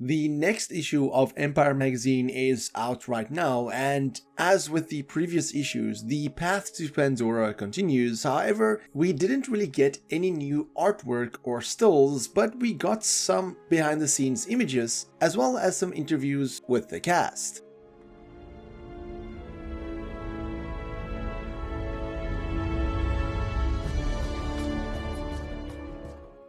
The next issue of Empire magazine is out right now, and as with the previous issues, the path to Pandora continues. However, we didn't really get any new artwork or stills, but we got some behind the scenes images, as well as some interviews with the cast.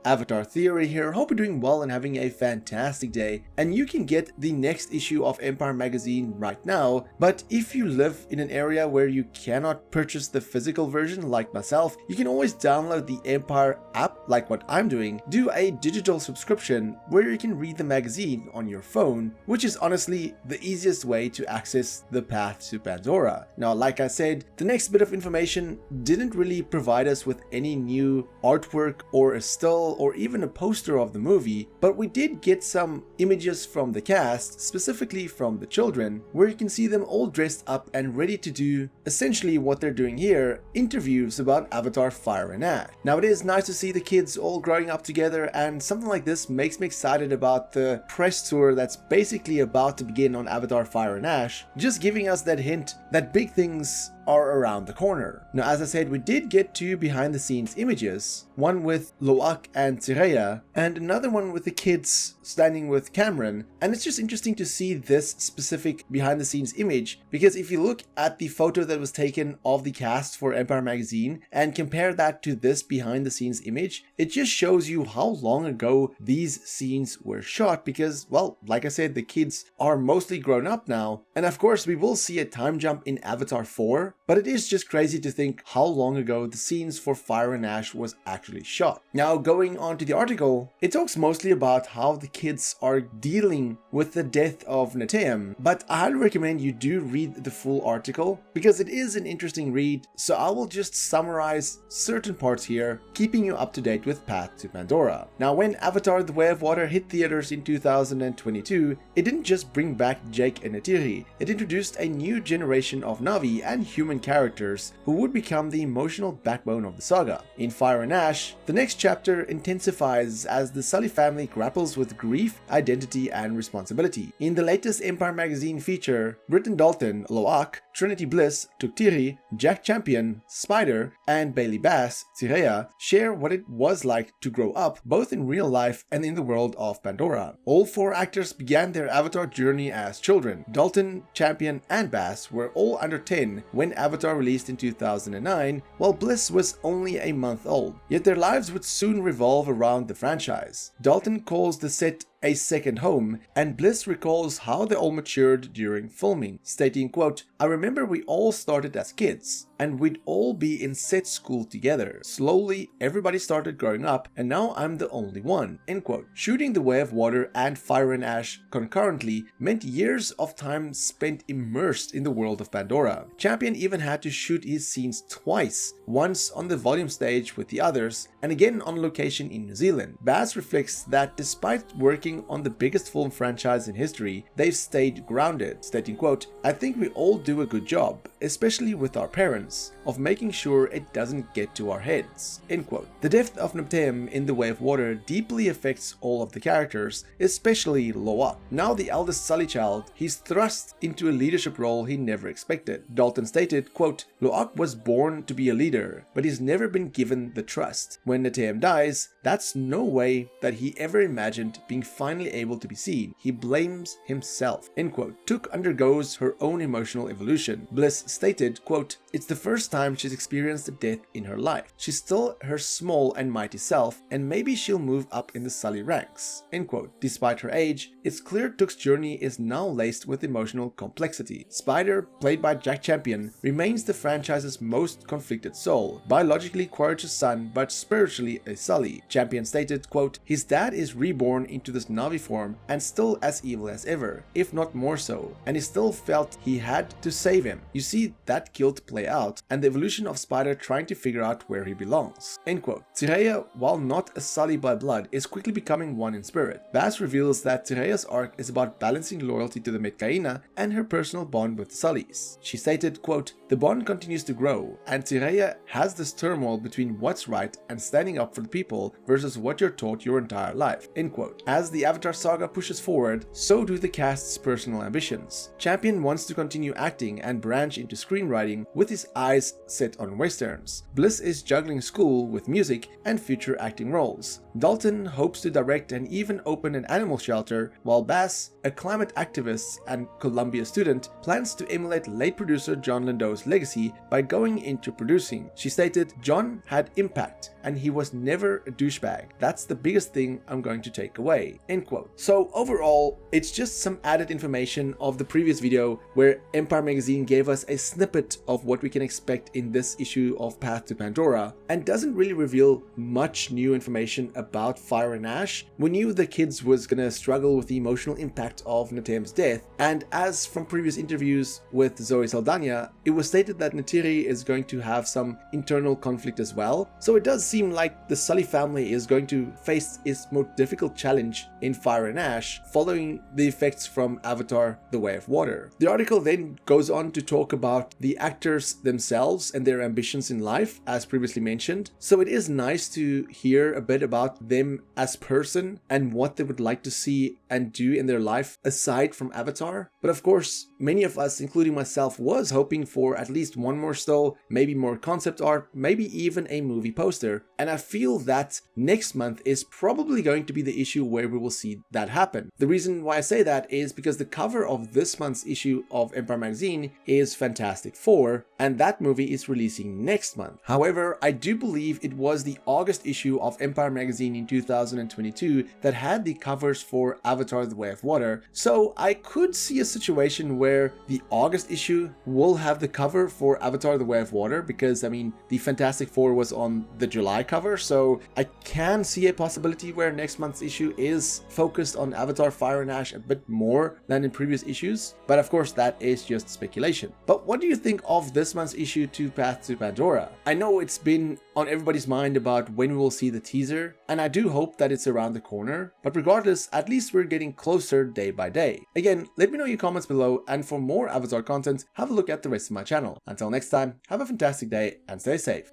Avatar Theory here, hope you're doing well and having a fantastic day, and you can get the next issue of Empire magazine right now, but if you live in an area where you cannot purchase the physical version like myself, you can always download the Empire app like what I'm doing, do a digital subscription where you can read the magazine on your phone, which is honestly the easiest way to access the path to Pandora. Now, like I said, the next bit of information didn't really provide us with any new artwork or a still or even a poster of the movie, but we did get some images from the cast, specifically from the children, where you can see them all dressed up and ready to do essentially what they're doing here, interviews about Avatar Fire and Ash. Now, it is nice to see the kids all growing up together, and something like this makes me excited about the press tour that's basically about to begin on Avatar Fire and Ash, just giving us that hint that big things are around the corner. Now, as I said, we did get two behind the scenes images, one with Loak and Tsireya, and another one with the kids standing with Cameron, and it's just interesting to see this specific behind the scenes image, because if you look at the photo that was taken of the cast for Empire magazine and compare that to this behind the scenes image, it just shows you how long ago these scenes were shot, because, well, like I said, the kids are mostly grown up now, and of course we will see a time jump in Avatar 4, but it is just crazy to think how long ago the scenes for Fire and Ash was actually shot. Now, going on to the article, it talks mostly about how the kids are dealing with the death of Neteyam, but I highly recommend you do read the full article because it is an interesting read, so I will just summarize certain parts here, keeping you up to date with Path to Pandora. Now, when Avatar The Way of Water hit theaters in 2022, it didn't just bring back Jake and Neytiri, it introduced a new generation of Na'vi and human characters who would become the emotional backbone of the saga. In Fire and Ash, the next chapter intensifies as the Sully family grapples with grief, identity, and responsibility. In the latest Empire magazine feature, Britton Dalton, Loak, Trinity Bliss, Neytiri, Jack Champion, Spider, and Bailey Bass, Tsireya, share what it was like to grow up both in real life and in the world of Pandora. All four actors began their Avatar journey as children. Dalton, Champion, and Bass were all under 10 when Avatar released in 2009, while Bliss was only a month old. Yet their lives would soon revolve around the franchise. Dalton calls the set a second home, and Bliss recalls how they all matured during filming, stating, quote, "I remember we all started as kids, and we'd all be in set school together. Slowly, everybody started growing up, and now I'm the only one," end quote. Shooting The Way of Water and Fire and Ash concurrently meant years of time spent immersed in the world of Pandora. Champion even had to shoot his scenes twice, once on the volume stage with the others, and again on location in New Zealand. Bass reflects that despite working on the biggest film franchise in history, they've stayed grounded, stating, quote, "I think we all do a good job, especially with our parents, of making sure it doesn't get to our heads," end quote. The death of Neteyam in The Way of Water deeply affects all of the characters, especially Loak. Now the eldest Sully child, he's thrust into a leadership role he never expected. Dalton stated, quote, "Loak was born to be a leader, but he's never been given the trust. When Neteyam dies, that's no way that he ever imagined being finally able to be seen. He blames himself," end quote. Took undergoes her own emotional evolution. Bliss stated, quote, "It's the first time she's experienced a death in her life. She's still her small and mighty self, and maybe she'll move up in the Sully ranks," end quote. Despite her age, it's clear Took's journey is now laced with emotional complexity. Spider, played by Jack Champion, remains the franchise's most conflicted soul. Biologically Quaritch's son, but spiritually a Sully. Champion stated, quote, "His dad is reborn into this Na'vi form and still as evil as ever, if not more so, and he still felt he had to save him. You see see that guilt play out and the evolution of Spider trying to figure out where he belongs. End quote. Tsireya, while not a Sully by blood, is quickly becoming one in spirit. Bass reveals that Tsireya's arc is about balancing loyalty to the Metkayina and her personal bond with the Sullys. She stated, quote, "The bond continues to grow, and Tsireya has this turmoil between what's right and standing up for the people versus what you're taught your entire life." End quote. As the Avatar saga pushes forward, so do the cast's personal ambitions. Champion wants to continue acting and branch into screenwriting with his eyes set on westerns. Bliss is juggling school with music and future acting roles. Dalton hopes to direct and even open an animal shelter, while Bass, a climate activist and Columbia student, plans to emulate late producer John Landau's legacy by going into producing. She stated, "John had impact and he was never a douchebag. That's the biggest thing I'm going to take away." End quote. So overall, it's just some added information of the previous video where Empire Magazine gave us a snippet of what we can expect in this issue of Path to Pandora, and doesn't really reveal much new information about Fire and Ash. We knew the kids was gonna struggle with the emotional impact of Neteyam's death, and as from previous interviews with Zoe Saldana, it was stated that Neytiri is going to have some internal conflict as well. So it does seem like the Sully family is going to face its most difficult challenge in Fire and Ash, following the effects from Avatar: The Way of Water. The article then goes on to talk about the actors themselves and their ambitions in life, as previously mentioned. So it is nice to hear a bit about them as person and what they would like to see and do in their life aside from Avatar. But of course, many of us, including myself, was hoping for at least one more still, maybe more concept art, maybe even a movie poster. And I feel that next month is probably going to be the issue where we will see that happen. The reason why I say that is because the cover of this month's issue of Empire Magazine is Fantastic Four, and that movie is releasing next month. However, I do believe it was the August issue of Empire Magazine in 2022 that had the covers for Avatar: The Way of Water, so I could see a situation where the August issue will have the cover for Avatar: The Way of Water, because I mean the Fantastic Four was on the July cover, so I can see a possibility where next month's issue is focused on Avatar: Fire and Ash a bit more than in previous issues, but of course that is just speculation. But what do you think of this month's issue to Path to Pandora? I know it's been on everybody's mind about when we will see the teaser, and I do hope that it's around the corner, but regardless, at least we're getting closer day by day. Again, let me know your comments below, and for more Avatar content, have a look at the rest of my channel. Until next time, have a fantastic day and stay safe.